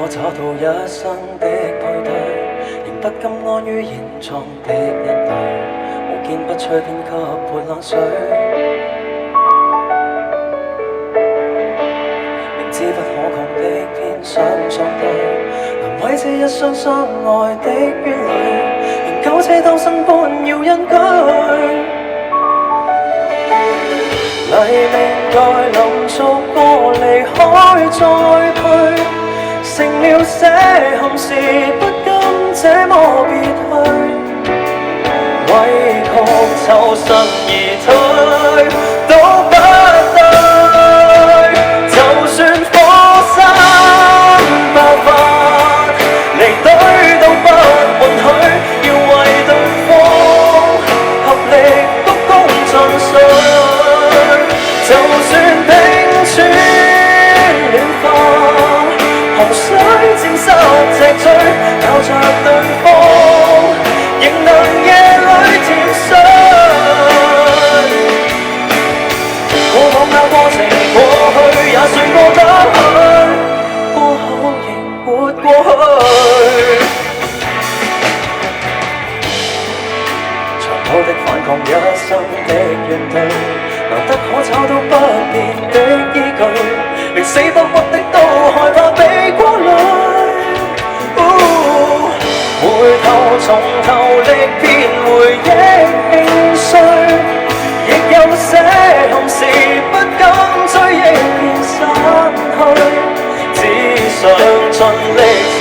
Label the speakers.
Speaker 1: 可找到一生的配對，仍不甘安於現狀的一對，無堅不摧偏給潑冷水。明知不可抗的偏想相對，能毀這一雙相愛的冤侶，仍糾扯鬥爭般要因居。黎明來臨逐個離開再退，成了這憾事不甘這麼別去，委曲抽身而退都不對，就算火山爆發離隊都不允許，要為對方合力鞠躬盡瘁。就算冰川暖化，洪水沾濕脊椎，靠着對方，仍能夜裏甜睡。過往那過程過去，也誰過得去？過後仍活過去。長久的反抗，一生的怨懟，難得可找到不變的依據，連死不屈的都害怕被過濾。回頭從頭力騙回憶輕碎，亦有些憾事不敢追憶便散去，只想盡力前